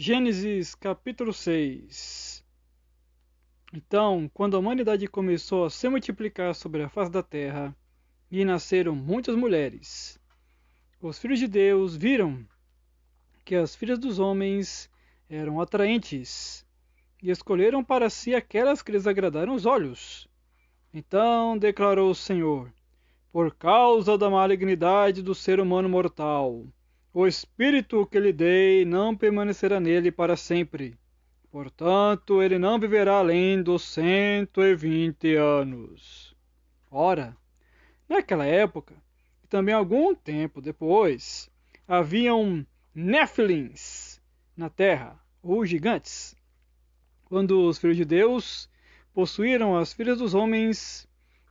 Gênesis capítulo 6. Então, quando a humanidade começou a se multiplicar sobre a face da terra, e nasceram muitas mulheres, os filhos de Deus viram que as filhas dos homens eram atraentes, e escolheram para si aquelas que lhes agradaram os olhos. Então declarou o Senhor: por causa da malignidade do ser humano mortal, o espírito que lhe dei não permanecerá nele para sempre. Portanto, ele não viverá além dos 120 anos. Ora, naquela época, e também algum tempo depois, haviam Néfilins na terra, ou gigantes. Quando os filhos de Deus possuíram as filhas dos homens,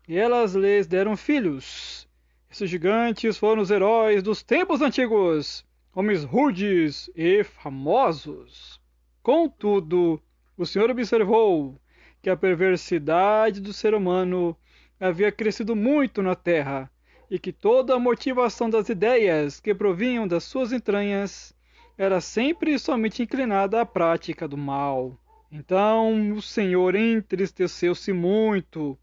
e elas lhes deram filhos. Esses gigantes foram os heróis dos tempos antigos, homens rudes e famosos. Contudo, o Senhor observou que a perversidade do ser humano havia crescido muito na terra, e que toda a motivação das ideias que provinham das suas entranhas era sempre e somente inclinada à prática do mal. Então o Senhor entristeceu-se muito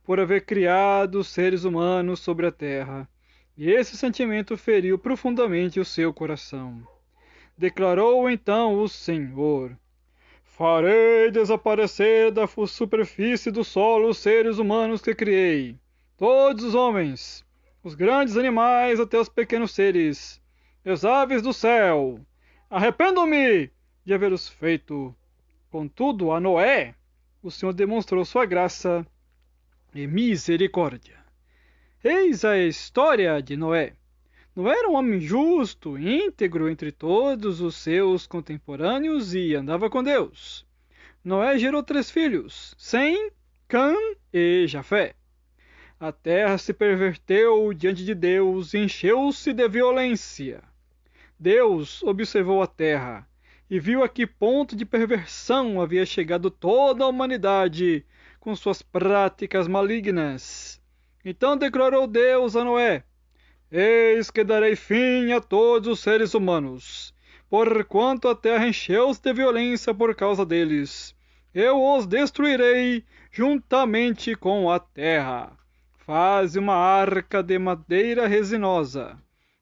por haver criado os seres humanos sobre a terra, e esse sentimento feriu profundamente o seu coração. Declarou então o Senhor: farei desaparecer da superfície do solo os seres humanos que criei, todos os homens, os grandes animais até os pequenos seres, as aves do céu. Arrependo-me de haver-os feito. Contudo, a Noé, o Senhor demonstrou sua graça e misericórdia. Eis a história de Noé. Noé era um homem justo, íntegro entre todos os seus contemporâneos e andava com Deus. Noé gerou 3 filhos, Sem, Cã e Jafé. A terra se perverteu diante de Deus e encheu-se de violência. Deus observou a terra e viu a que ponto de perversão havia chegado toda a humanidade com suas práticas malignas. Então declarou Deus a Noé: eis que darei fim a todos os seres humanos, porquanto a terra encheu-se de violência por causa deles. Eu os destruirei juntamente com a terra. Faze uma arca de madeira resinosa.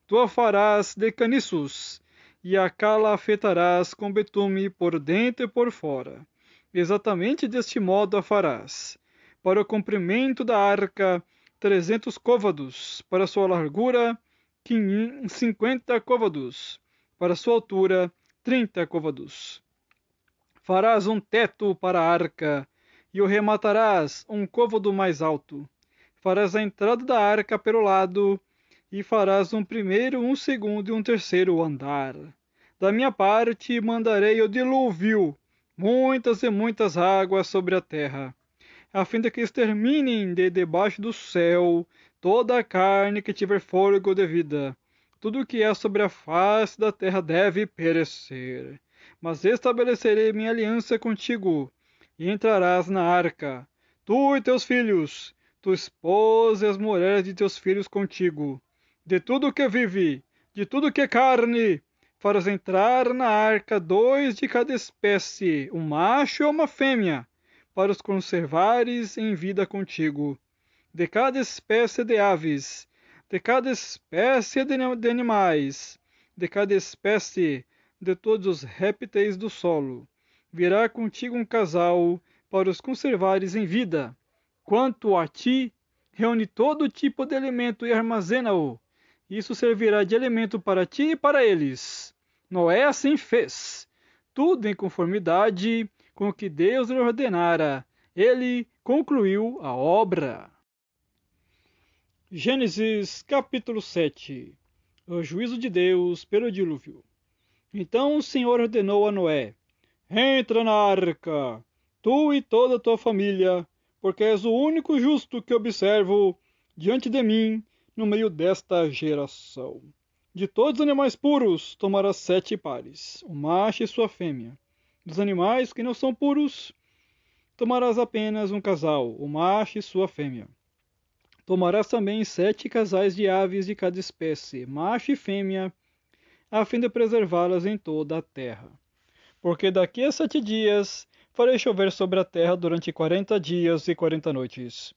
Tu a farás de caniços, e a calafetarás com betume por dentro e por fora. Exatamente deste modo a farás. Para o comprimento da arca, 300 côvados, para sua largura, 50 côvados, para sua altura, 30 côvados. Farás um teto para a arca, e o rematarás um côvado mais alto. Farás a entrada da arca pelo lado, e farás um primeiro, um segundo e um terceiro andar. Da minha parte mandarei o dilúvio, muitas e muitas águas sobre a terra, a fim de que exterminem de debaixo do céu toda a carne que tiver fôlego de vida. Tudo o que é sobre a face da terra deve perecer. Mas estabelecerei minha aliança contigo, e entrarás na arca, tu e teus filhos, tua esposa e as mulheres de teus filhos contigo. De tudo que vive, de tudo que é carne, farás entrar na arca 2 de cada espécie, um macho e uma fêmea, para os conservares em vida contigo. De cada espécie de aves, de cada espécie de animais, de cada espécie de todos os répteis do solo, virá contigo um casal para os conservares em vida. Quanto a ti, reúne todo tipo de alimento e armazena-o. Isso servirá de alimento para ti e para eles. Noé assim fez, tudo em conformidade com o que Deus lhe ordenara. Ele concluiu a obra. Gênesis capítulo 7. O juízo de Deus pelo dilúvio. Então o Senhor ordenou a Noé: entra na arca, tu e toda a tua família, porque és o único justo que observo diante de mim no meio desta geração. De todos os animais puros tomarás 7 pares, o macho e sua fêmea. Dos animais que não são puros, tomarás apenas um casal, o macho e sua fêmea. Tomarás também 7 casais de aves de cada espécie, macho e fêmea, a fim de preservá-las em toda a terra. porque daqui a 7 dias farei chover sobre a terra durante 40 dias e 40 noites,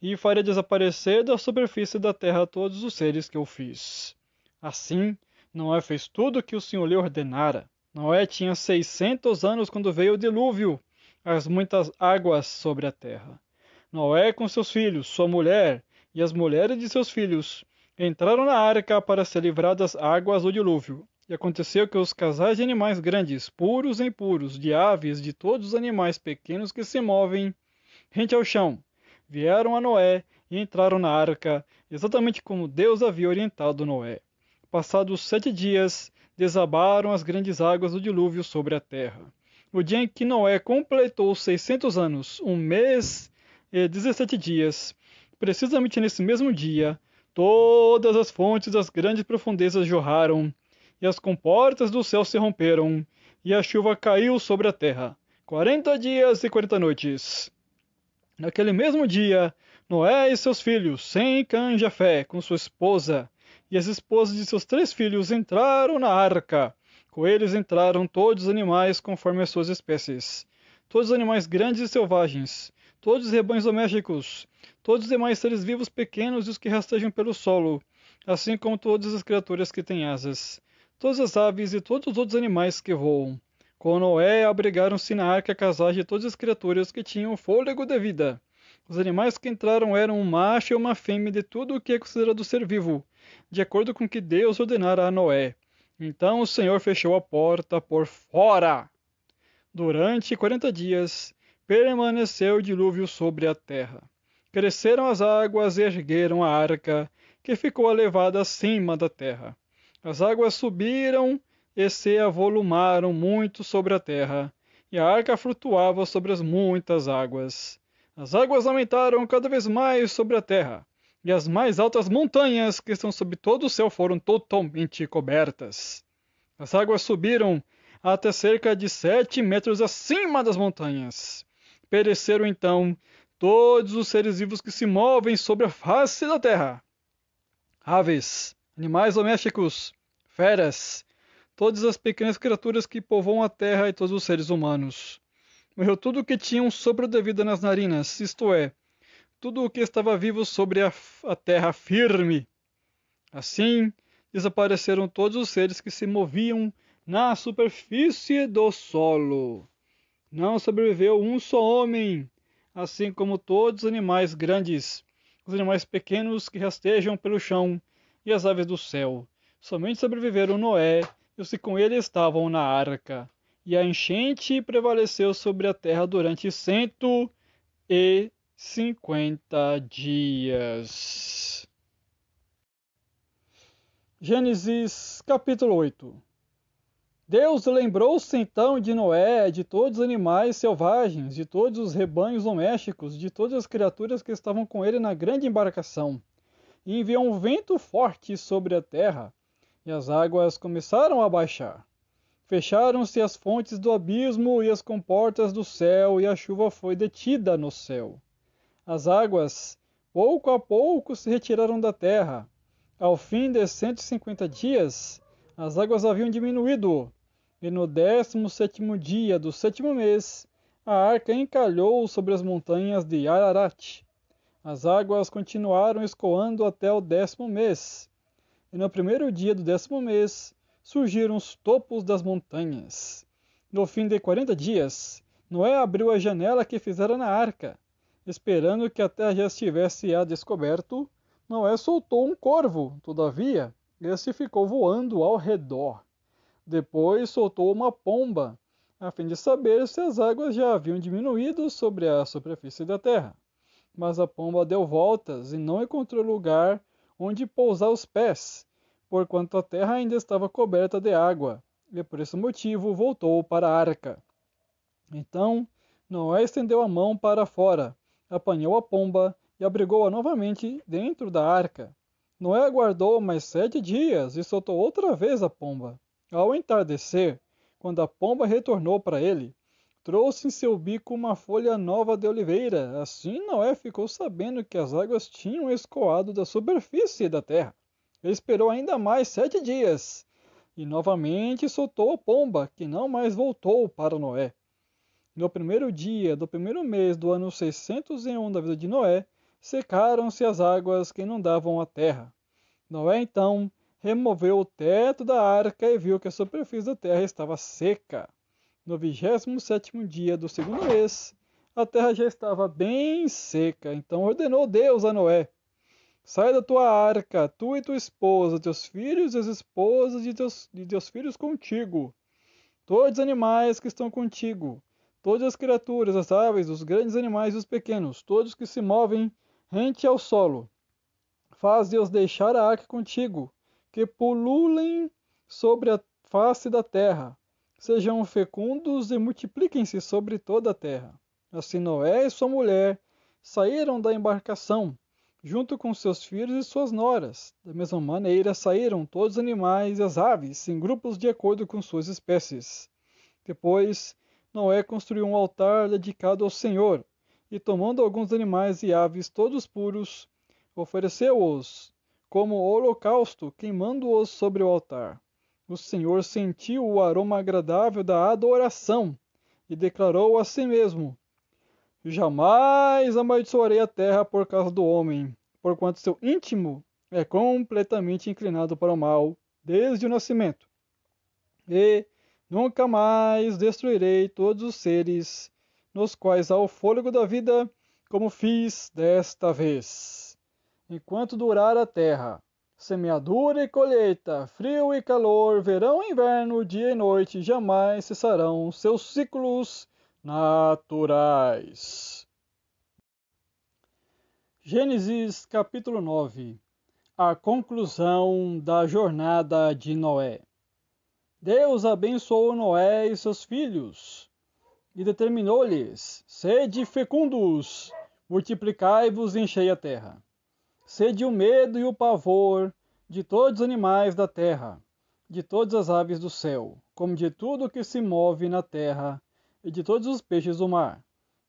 e farei desaparecer da superfície da terra todos os seres que eu fiz. Assim, Noé fez tudo o que o Senhor lhe ordenara. Noé tinha 600 anos quando veio o dilúvio, as muitas águas sobre a terra. Noé com seus filhos, sua mulher e as mulheres de seus filhos entraram na arca para se livrar das águas do dilúvio. E aconteceu que os casais de animais grandes, puros e impuros, de aves, de todos os animais pequenos que se movem rente ao chão, vieram a Noé e entraram na arca, exatamente como Deus havia orientado Noé. Passados 7 dias, desabaram as grandes águas do dilúvio sobre a terra. No dia em que Noé completou 600 anos, 1 mês e 17 dias, precisamente nesse mesmo dia, todas as fontes das grandes profundezas jorraram, e as comportas do céu se romperam, e a chuva caiu sobre a terra. 40 dias e 40 noites. Naquele mesmo dia, Noé e seus filhos, Sem, Cã e Jafé, com sua esposa, e as esposas de seus 3 filhos entraram na arca. Com eles entraram todos os animais conforme as suas espécies, todos os animais grandes e selvagens, todos os rebanhos domésticos, todos os demais seres vivos pequenos e os que rastejam pelo solo, assim como todas as criaturas que têm asas, todas as aves e todos os outros animais que voam. Com Noé abrigaram-se na arca casais de todas as criaturas que tinham fôlego de vida. Os animais que entraram eram um macho e uma fêmea de tudo o que é considerado ser vivo, de acordo com o que Deus ordenara a Noé. Então o Senhor fechou a porta por fora. Durante 40 dias permaneceu o dilúvio sobre a terra. Cresceram as águas e ergueram a arca, que ficou elevada acima da terra. As águas subiram e se avolumaram muito sobre a terra, e a arca flutuava sobre as muitas águas. As águas aumentaram cada vez mais sobre a terra, e as mais altas montanhas que estão sob todo o céu foram totalmente cobertas. As águas subiram até cerca de 7 metros acima das montanhas. Pereceram então todos os seres vivos que se movem sobre a face da terra: aves, animais domésticos, feras, todas as pequenas criaturas que povoam a terra e todos os seres humanos. Morreu tudo o que tinha um sopro de vida nas narinas, isto é, tudo o que estava vivo sobre a terra firme. Assim, desapareceram todos os seres que se moviam na superfície do solo. Não sobreviveu um só homem, assim como todos os animais grandes, os animais pequenos que rastejam pelo chão e as aves do céu. Somente sobreviveram Noé e os que com ele estavam na arca. E a enchente prevaleceu sobre a terra durante 150 dias. Gênesis capítulo 8. Deus lembrou-se então de Noé, de todos os animais selvagens, de todos os rebanhos domésticos, de todas as criaturas que estavam com ele na grande embarcação, e enviou um vento forte sobre a terra, e as águas começaram a baixar. Fecharam-se as fontes do abismo e as comportas do céu, e a chuva foi detida no céu. As águas, pouco a pouco, se retiraram da terra. Ao fim de 150 dias, as águas haviam diminuído, e no 17º dia do 7º mês, a arca encalhou sobre as montanhas de Ararat. As águas continuaram escoando até o 10º mês, e no primeiro dia do 10º mês, surgiram os topos das montanhas. No fim de 40 dias, Noé abriu a janela que fizera na arca. Esperando que a terra já estivesse a descoberto, Noé soltou um corvo. Todavia, este ficou voando ao redor. Depois soltou uma pomba, a fim de saber se as águas já haviam diminuído sobre a superfície da terra. Mas a pomba deu voltas e não encontrou lugar onde pousar os pés, porquanto a terra ainda estava coberta de água, e por esse motivo voltou para a arca. Então Noé estendeu a mão para fora, apanhou a pomba e abrigou-a novamente dentro da arca. Noé aguardou mais 7 dias e soltou outra vez a pomba. Ao entardecer, quando a pomba retornou para ele, trouxe em seu bico uma folha nova de oliveira. Assim Noé ficou sabendo que as águas tinham escoado da superfície da terra. Ele esperou ainda mais 7 dias. e novamente soltou a pomba, que não mais voltou para Noé. No primeiro dia do primeiro mês do ano 601 da vida de Noé, secaram-se as águas que inundavam a terra. Noé então removeu o teto da arca e viu que a superfície da terra estava seca. No 27º dia do segundo mês, a terra já estava bem seca. Então ordenou Deus a Noé: sai da tua arca, tu e tua esposa, teus filhos e as esposas de teus filhos contigo, todos os animais que estão contigo, todas as criaturas, as aves, os grandes animais e os pequenos, todos que se movem rente ao solo. Faze-os deixar a arca contigo, que pululem sobre a face da terra. Sejam fecundos e multipliquem-se sobre toda a terra. Assim Noé e sua mulher saíram da embarcação, junto com seus filhos e suas noras. Da mesma maneira saíram todos os animais e as aves, em grupos de acordo com suas espécies. Depois, Noé construiu um altar dedicado ao Senhor, e tomando alguns animais e aves todos puros, ofereceu-os como holocausto, queimando-os sobre o altar. O Senhor sentiu o aroma agradável da adoração e declarou a si mesmo: jamais amaldiçoarei a terra por causa do homem, porquanto seu íntimo é completamente inclinado para o mal desde o nascimento. E nunca mais destruirei todos os seres nos quais há o fôlego da vida, como fiz desta vez. Enquanto durar a terra, semeadura e colheita, frio e calor, verão e inverno, dia e noite, jamais cessarão seus ciclos naturais. Gênesis capítulo 9. A conclusão da jornada de Noé. Deus abençoou Noé e seus filhos, e determinou-lhes: sede fecundos, multiplicai-vos e enchei a terra. Sede o medo e o pavor de todos os animais da terra, de todas as aves do céu, como de tudo que se move na terra, e de todos os peixes do mar.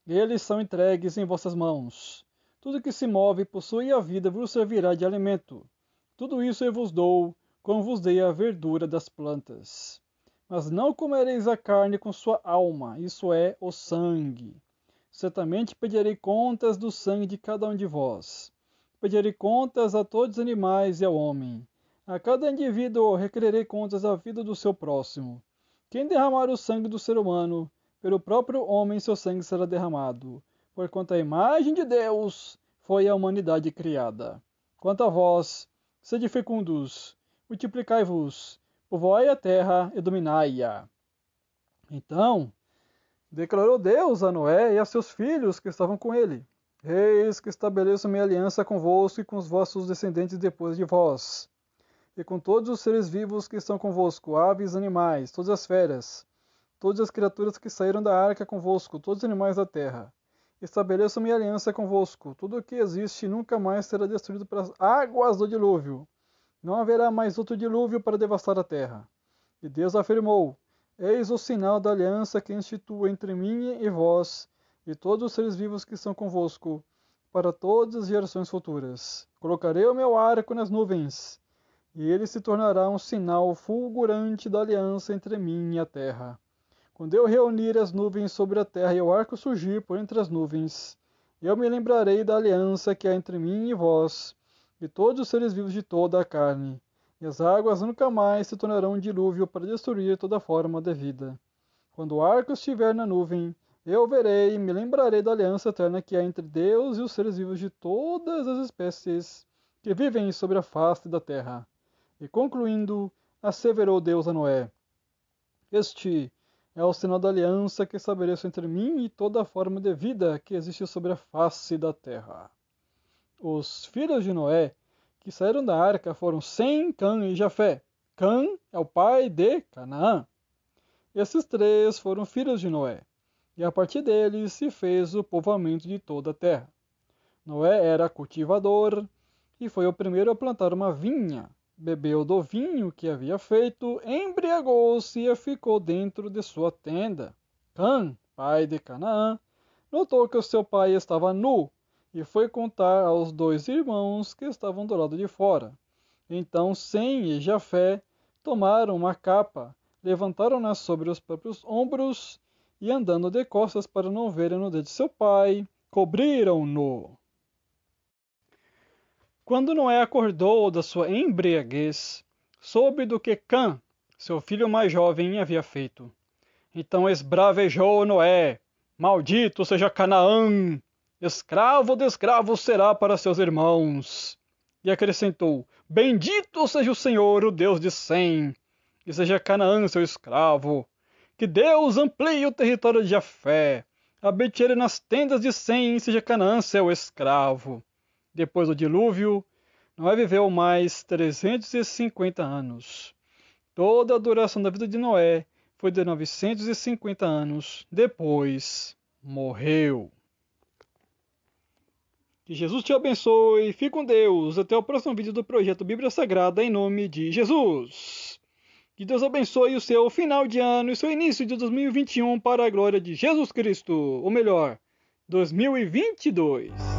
Eles são entregues em vossas mãos. Tudo que se move e possui a vida vos servirá de alimento. Tudo isso eu vos dou, como vos dei a verdura das plantas. Mas não comereis a carne com sua alma, isso é, o sangue. Certamente pedirei contas do sangue de cada um de vós. Pedirei contas a todos os animais e ao homem. A cada indivíduo requererei contas da vida do seu próximo. Quem derramar o sangue do ser humano, pelo próprio homem seu sangue será derramado, porquanto a imagem de Deus foi a humanidade criada. Quanto a vós, sede fecundos, multiplicai-vos, povoai a terra e dominai-a. Então, declarou Deus a Noé e a seus filhos que estavam com ele: eis que estabeleço minha aliança convosco e com os vossos descendentes depois de vós, e com todos os seres vivos que estão convosco, aves, animais, todas as feras, todas as criaturas que saíram da arca convosco, todos os animais da terra. Estabeleço minha aliança convosco. Tudo o que existe nunca mais será destruído pelas águas do dilúvio. Não haverá mais outro dilúvio para devastar a terra. E Deus afirmou: eis o sinal da aliança que instituo entre mim e vós, e todos os seres vivos que estão convosco, para todas as gerações futuras. Colocarei o meu arco nas nuvens, e ele se tornará um sinal fulgurante da aliança entre mim e a terra. Quando eu reunir as nuvens sobre a terra e o arco surgir por entre as nuvens, eu me lembrarei da aliança que há entre mim e vós, e todos os seres vivos de toda a carne. E as águas nunca mais se tornarão um dilúvio para destruir toda forma de vida. Quando o arco estiver na nuvem, eu verei e me lembrarei da aliança eterna que há entre Deus e os seres vivos de todas as espécies que vivem sobre a face da terra. E concluindo, asseverou Deus a Noé: este é o sinal da aliança que estabeleço entre mim e toda a forma de vida que existe sobre a face da terra. Os filhos de Noé que saíram da arca foram Sem, Cã e Jafé. Cã é o pai de Canaã. Esses três foram filhos de Noé, e a partir deles se fez o povoamento de toda a terra. Noé era cultivador e foi o primeiro a plantar uma vinha. Bebeu do vinho que havia feito, embriagou-se e ficou dentro de sua tenda. Cã, pai de Canaã, notou que o seu pai estava nu e foi contar aos dois irmãos que estavam do lado de fora. Então Sem e Jafé tomaram uma capa, levantaram-na sobre os próprios ombros e, andando de costas para não verem a nudez de seu pai, cobriram-no. Quando Noé acordou da sua embriaguez, soube do que Cã, seu filho mais jovem, havia feito. Então esbravejou Noé: Maldito seja Canaã! Escravo de escravos será para seus irmãos. E acrescentou: Bendito seja o Senhor, o Deus de Sem, e seja Canaã seu escravo. Que Deus amplie o território de Jafé, habite ele nas tendas de Sem, e seja Canaã seu escravo. Depois do dilúvio, Noé viveu mais 350 anos. Toda a duração da vida de Noé foi de 950 anos. Depois, morreu. Que Jesus te abençoe. Fique com Deus. Até o próximo vídeo do Projeto Bíblia Sagrada em nome de Jesus. Que Deus abençoe o seu final de ano e seu início de 2021 para a glória de Jesus Cristo. Ou melhor, 2022.